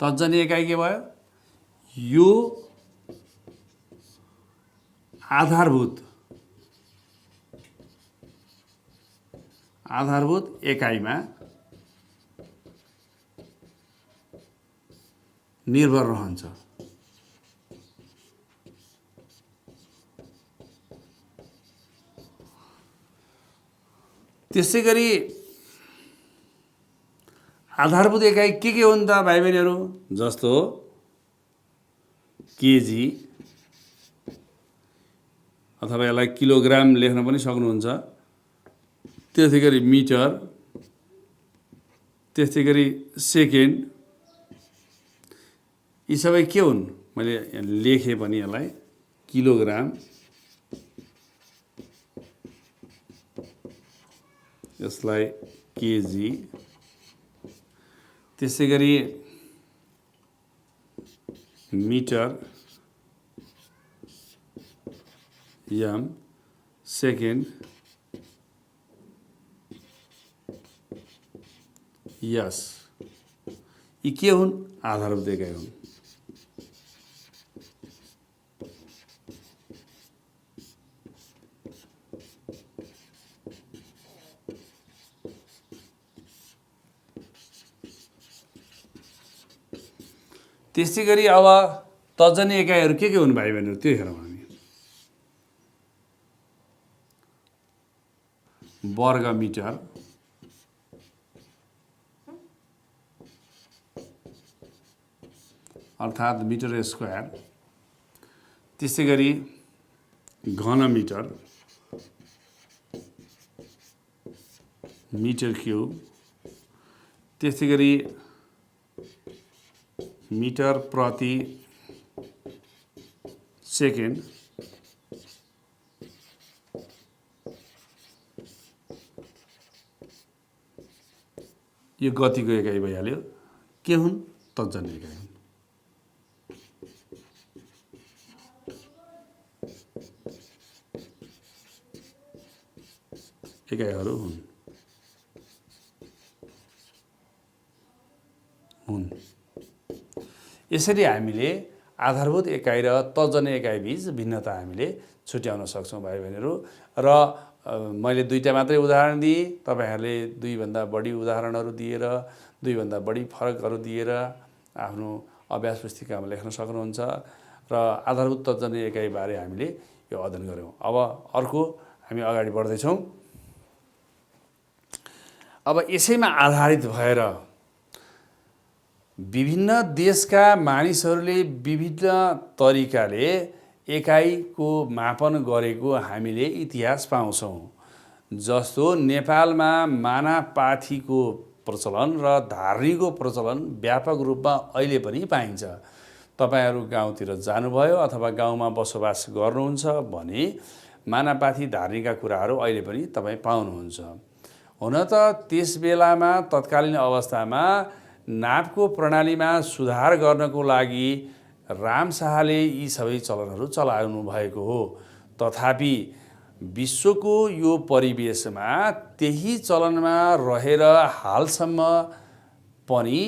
तत्जन्य एकाइ के भयो? यो आधारभूत एकाइमा निर्भर रहन्छ। त्यसै गरी आधारभूत एकाइ के हुन् त भाइ बहिनीहरू? जस्तो केजी अथवा यसलाई किलोग्राम लेख्न पनि सक्नुहुन्छ। त्यसै गरी मिटर, त्यसै गरी सेकेन्ड, यी सबै के हुन्? मैले लेखेँ पनि यसलाई किलोग्राम, यसलाई केजी, त्यसै गरी मिटर, एम, सेकेन्ड, यस, यी के हुन्? आधारभूत एकाइ हुन्। त्यसै गरी अब तत्जन्य एकाइहरू के हुन् भाइ बहिनीहरू? त्यो हेरौँ हामी। वर्ग मिटर, अर्थात् मिटर स्क्वायर, त्यसै गरी घन मिटर, मिटर क्युब, त्यसै गरी मिटर प्रति सेकेन्ड, यो गतिको एकाइ भइहाल्यो। के हुन्? तत्जन्य एकाइ हुन्। एकाइहरू हुन्। यसरी हामीले आधारभूत एकाइ र तत्जन्य एकाइ बीच भिन्नता हामीले छुट्याउन सक्छौँ भाइ बहिनीहरू। र मैले दुईटा मात्रै उदाहरण दिएँ, तपाईहरूले दुईभन्दा बढी उदाहरणहरू दिएर, दुईभन्दा बढी फरकहरू दिएर आफ्नो अभ्यास पुस्तिकामा लेख्न सक्नुहुन्छ। र आधारभूत तत्जन्य एकाइ बारे हामीले यो अध्ययन गऱ्यौँ। अब अर्को हामी अगाडि बढ्दैछौँ। अब यसैमा आधारित भएर विभिन्न देशका मानिसहरूले विभिन्न तरिकाले एकाइको मापन गरेको हामीले इतिहास पाउँछौँ। जस्तो नेपालमा मानापाथीको प्रचलन र धार्नीको प्रचलन व्यापक रूपमा अहिले पनि पाइन्छ। तपाईहरू गाउँतिर जानुभयो अथवा गाउँमा बसोबास गर्नुहुन्छ भने मानापाथी धार्नीका कुराहरू अहिले पनि तपाईँ पाउनुहुन्छ। हुन त त्यस बेलामा तत्कालीन अवस्थामा नापको प्रणालीमा सुधार गर्नको लागि राम शाहले यी सबै चलनहरू चलाउनु भएको हो। तथापि विश्वको यो परिवेशमा त्यही चलनमा रहेर हालसम्म पनि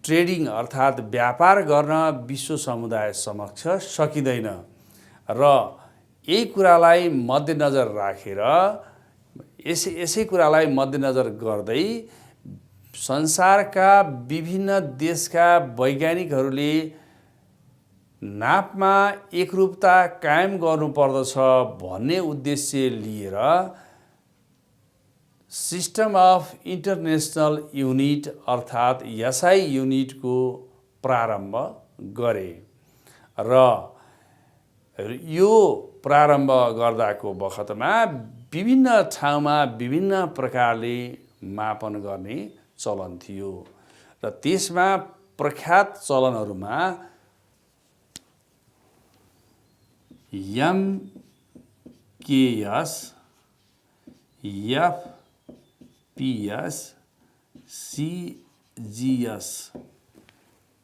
ट्रेडिङ अर्थात् व्यापार गर्न विश्व समुदाय समक्ष सकिँदैन। र यही कुरालाई मध्यनजर राखेर यसै कुरालाई मध्यनजर गर्दै संसारका विभिन्न देशका वैज्ञानिकहरूले नापमा एकरूपता कायम गर्नुपर्दछ भन्ने उद्देश्य लिएर सिस्टम अफ इन्टरनेसनल युनिट अर्थात् एसआई युनिटको प्रारम्भ गरे र यो प्रारम्भ गर्दाको बखतमा विभिन्न ठाउँमा विभिन्न प्रकारले मापन गर्ने चलन थियो र त्यसमा प्रख्यात चलनहरूमा एमकेएस, एफपीएस, सीजीएस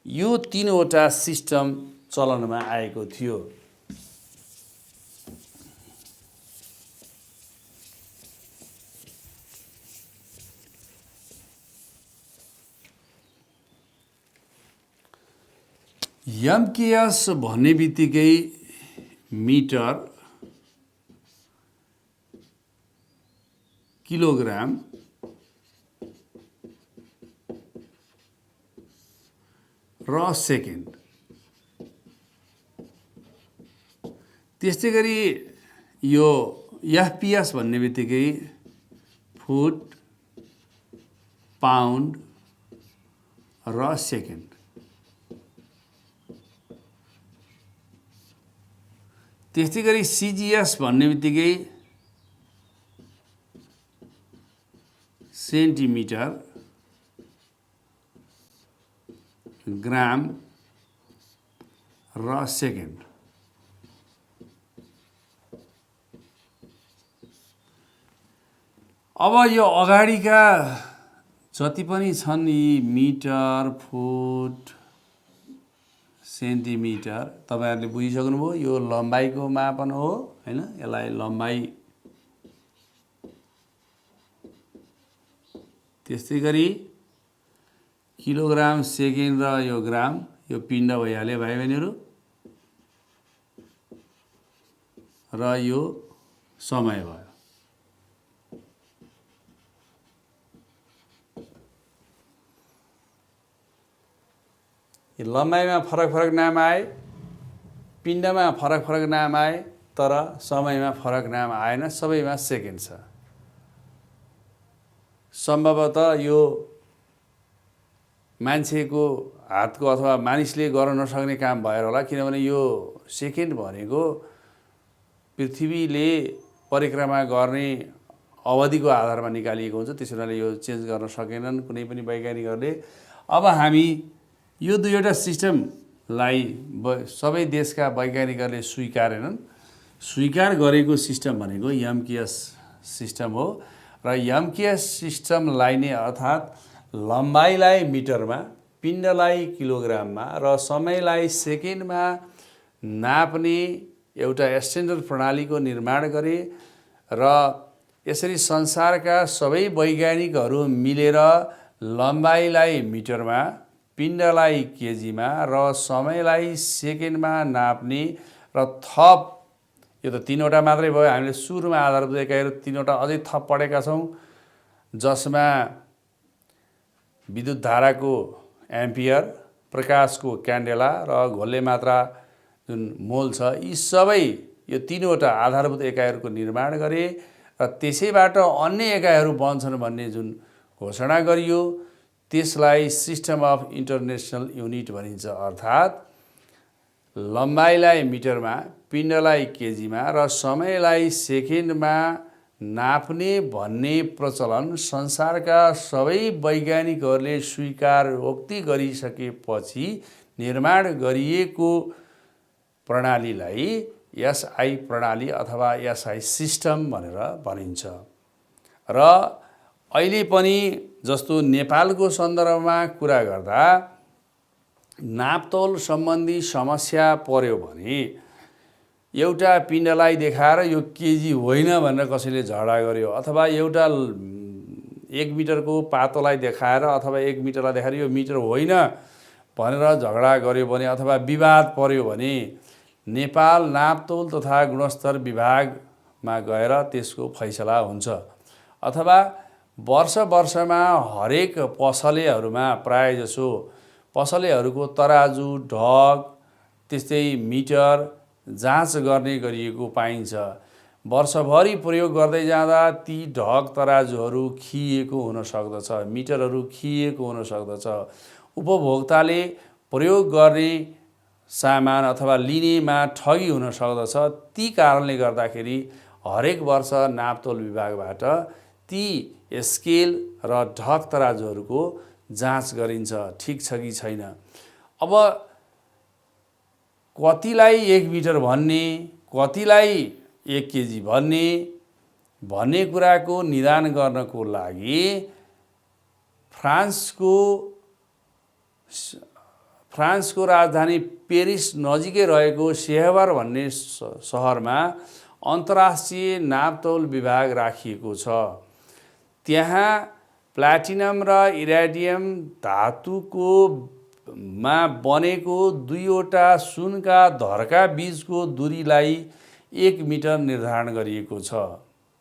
यो तीनवटा सिस्टम चलनमा आएको थियो। एमकेएस भन्ने बित्तिकै मिटर, किलोग्राम र सेकेन्ड, त्यस्तै गरी यो एफपीएस भन्ने बित्तिकै फुट, पाउन्ड र सेकेन्ड, त्यस्तै गरी सीजीएस भन्ने बित्तिकै सेन्टिमिटर, ग्राम र सेकेन्ड। अब यो अगाडिका जति पनि छन् यी मिटर, फुट, सेन्टिमिटर तपाईहरुले बुझिसक्नुभयो यो लम्बाइको मापन हो हैन। यसलाई लम्बाइ, त्यस्तै गरी किलोग्राम, सेकेन्ड र यो ग्राम यो पिण्ड भइहाल्यो भाइ बहिनीहरु र यो समय भयो। लम्बाइमा फरक फरक नाम आए, पिण्डमा फरक फरक नाम आए, तर समयमा फरक नाम आएन, सबैमा सेकेन्ड छ। सम्भवतः यो मान्छेको हातको अथवा मानिसले गर्न नसक्ने काम भएर होला, किनभने यो सेकेन्ड भनेको पृथ्वीले परिक्रमा गर्ने अवधिको आधारमा निकालिएको हुन्छ, त्यसैले यो चेन्ज गर्न सकेनन् कुनै पनि वैज्ञानिकहरूले। अब हामी यो दुईवटा सिस्टमलाई सबै देशका वैज्ञानिकहरूले स्वीकारेनन्। स्वीकार गरेको सिस्टम भनेको एमकेएस सिस्टम हो र एमकेएस सिस्टमलाई नै अर्थात् लम्बाइलाई मिटरमा, पिण्डलाई किलोग्राममा र समयलाई सेकेन्डमा नाप्ने एउटा स्ट्यान्डर्ड प्रणालीको निर्माण गरे र यसरी संसारका सबै वैज्ञानिकहरू मिलेर लम्बाइलाई मिटरमा, पिण्डलाई केजीमा र समयलाई सेकेन्डमा नाप्ने र थप यो त तीनवटा मात्रै भयो। हामीले सुरुमा आधारभूत एकाइहरू तीनवटा अझै थप पढेका छौँ, जसमा विद्युत धाराको एम्पियर, प्रकाशको क्यान्डेला र घोल्ने मात्रा जुन मोल छ, यी सबै यो तीनवटा आधारभूत एकाइहरूको निर्माण गरे र त्यसैबाट अन्य एकाइहरू बन्छन् भन्ने जुन घोषणा गरियो त्यसलाई सिस्टम अफ इन्टरनेसनल युनिट भनिन्छ। अर्थात् लम्बाइलाई मिटरमा, पिण्डलाई केजीमा र समयलाई सेकेन्डमा नाप्ने भन्ने प्रचलन संसारका सबै वैज्ञानिकहरूले स्वीकारोक्ति गरिसकेपछि निर्माण गरिएको प्रणालीलाई एसआई प्रणाली अथवा एसआई सिस्टम भनेर भनिन्छ। र अहिले पनि जस्तो नेपालको सन्दर्भमा कुरा गर्दा नापतोल सम्बन्धी समस्या पर्यो भने एउटा पिण्डलाई देखाएर यो केजी होइन भनेर कसैले झगडा गर्यो, अथवा एउटा 1 मिटरको पातोलाई देखाएर अथवा 1 मिटरलाई देखाएर यो मिटर होइन भनेर झगडा गर्यो भने, अथवा विवाद पर्यो भने नेपाल नापतोल तथा गुणस्तर विभागमा गएर त्यसको फैसला हुन्छ। अथवा वर्षमा हरेक पसलेहरूमा प्रायःजसो पसलेहरूको तराजु, ढक, त्यस्तै मिटर जाँच गर्ने गरिएको पाइन्छ। वर्षभरि प्रयोग गर्दै जाँदा ती ढक तराजुहरू खिएको हुन सक्दछ, मिटरहरू खिएको हुन सक्दछ। उपभोक्ताले प्रयोग गर्ने सामान अथवा लिनेमा ठगी हुन सक्दछ। ती कारणले गर्दाखेरि हरेक वर्ष नापतोल विभागबाट ती स्केल र ढक तराजुहरूको जाँच गरिन्छ, ठिक छ कि छैन। अब कतिलाई 1 मिटर भन्ने, कतिलाई 1 केजी भन्ने कुराको निदान गर्नको लागि फ्रान्सको राजधानी पेरिस नजिकै रहेको सेहवार भन्ने सहरमा अन्तर्राष्ट्रिय नापतोल विभाग राखिएको छ। त्यहाँ प्लाटिनम र इराडियम धातुको बनेको 2वटा सुनका धरका बीचको दूरीलाई 1 मिटर निर्धारण गरिएको छ।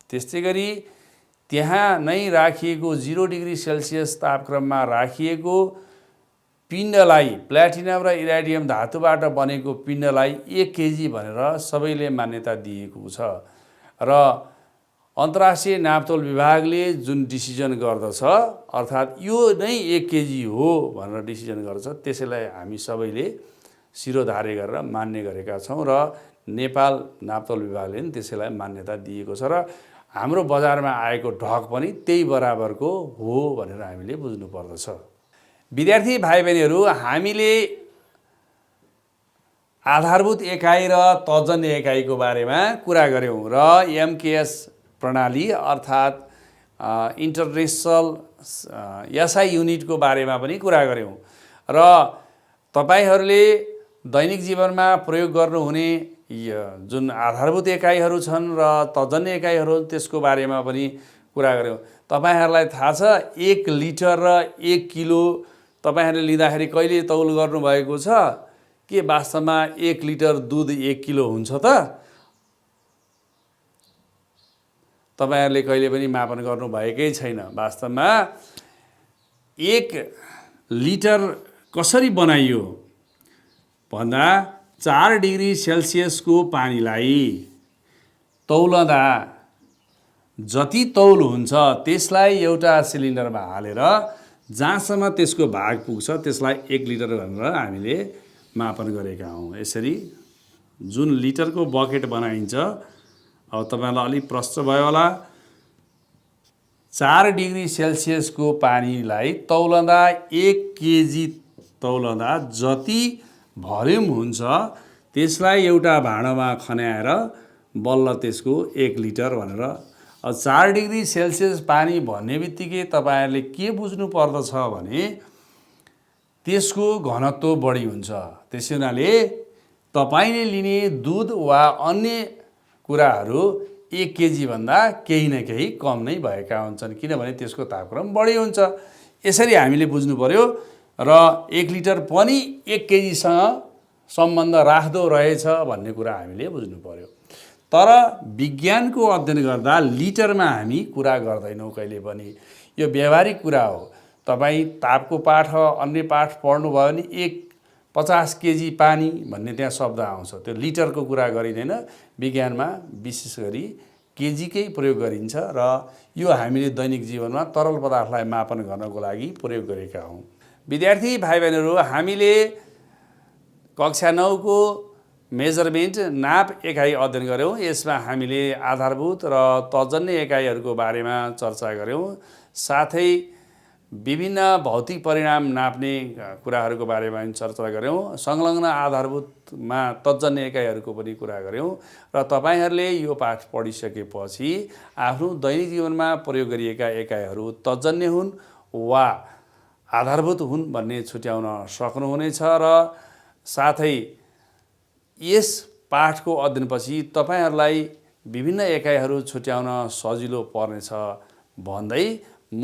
त्यस्तै गरी त्यहाँ नै राखिएको 0 डिग्री सेल्सियस तापक्रममा राखिएको पिण्डलाई, प्लाटिनम र इराडियम धातुबाट बनेको पिण्डलाई 1 केजी भनेर सबैले मान्यता दिएको छ। र अन्तर्राष्ट्रिय नापतोल विभागले जुन डिसिजन गर्दछ, अर्थात् यो नै 1 केजी हो भनेर डिसिजन गर्छ, त्यसैलाई हामी सबैले शिरोधार्य गरेर मान्ने गरेका छौँ र नेपाल नापतोल विभागले पनि त्यसैलाई मान्यता दिएको छ। र हाम्रो बजारमा आएको ढक पनि त्यही बराबरको हो भनेर हामीले बुझ्नुपर्दछ। विद्यार्थी भाइ बहिनीहरू, हामीले आधारभूत एकाइ र तर्जनी एकाइको बारेमा कुरा गऱ्यौँ र एमकेएस प्रणाली अर्थात् इन्टरनेसनल एसआई युनिटको बारेमा पनि कुरा गऱ्यौँ। र तपाईहरूले दैनिक जीवनमा प्रयोग गर्नुहुने जुन आधारभूत एकाइहरू छन् र तर्जनी एकाइहरू, त्यसको बारेमा पनि कुरा गऱ्यौँ। तपाईहरूलाई थाहा छ 1 लिटर र 1 किलो तपाईहरूले लिँदाखेरि कहिले तौल गर्नुभएको छ के वास्तवमा 1 लिटर दुध 1 किलो हुन्छ त? तपाईहरूले कहिले पनि मापन गर्नुभएकै छैन। वास्तवमा 1 लिटर कसरी बनाइयो भन्दा 4 डिग्री सेल्सियसको पानीलाई तौलदा जति तौल हुन्छ त्यसलाई एउटा सिलिन्डरमा हालेर जहाँसम्म त्यसको भाग पुग्छ त्यसलाई 1 लिटर भनेर हामीले मापन गरेका हौँ। यसरी जुन लिटरको बकेट बनाइन्छ, अब तपाईलाई अलि प्रश्न भयो होला, 4 डिग्री सेल्सियसको पानीलाई तौलदा 1 केजी तौलदा जति भल्युम हुन्छ त्यसलाई एउटा भाँडामा खन्याएर बल्ल त्यसको 1 लिटर भनेर। अब 4 डिग्री सेल्सियस पानी भन्ने बित्तिकै तपाईहरूले के बुझ्नु पर्दछ भने त्यसको घनत्व बढी हुन्छ। त्यसै हुनाले तपाईले लिने दुध वा अन्य कुराहरू 1 केजी भन्दा केही न केही कम नै भएका हुन्छन्, किनभने त्यसको तापक्रम बढी हुन्छ। यसरी हामीले बुझ्नु पर्यो र 1 लिटर पनि 1 केजीसँग सम्बन्ध राख्दो रहेछ भन्ने कुरा हामीले बुझ्नु पर्यो। तर विज्ञानको अध्ययन गर्दा लिटरमा हामी कुरा गर्दैनौँ कहिले पनि। यो व्यावहारिक कुरा हो। तपाईँ तापको पाठ अन्य पाठ पढ्नुभयो भने 50 केजी पानी भन्ने त्यहाँ शब्द आउँछ, त्यो लिटरको कुरा गरिँदैन। विज्ञानमा विशेष गरी केजीकै प्रयोग गरिन्छ र यो हामीले दैनिक जीवनमा तरल पदार्थलाई मापन गर्नको लागि प्रयोग गरेका हौँ। विद्यार्थी भाइ बहिनीहरू, हामीले कक्षा 9 को मेजरमेन्ट नाप एकाइ अध्ययन गऱ्यौँ। यसमा हामीले आधारभूत र तर्जनी एकाइहरूको बारेमा चर्चा गऱ्यौँ। साथै विभिन्न भौतिक परिणाम नाप्ने कुराहरूको बारेमा चर्चा गऱ्यौँ। संलग्न आधारभूतमा तर्जनी एकाइहरूको पनि कुरा गऱ्यौँ र तपाईहरूले यो पाठ पढिसकेपछि आफ्नो दैनिक जीवनमा प्रयोग गरिएका एकाइहरू तर्जनी हुन् वा आधारभूत हुन् भन्ने छुट्याउन सक्नुहुनेछ। र साथै यस पाठको अध्ययनपछि तपाईहरूलाई विभिन्न एकाइहरू छुट्याउन सजिलो पर्नेछ भन्दै म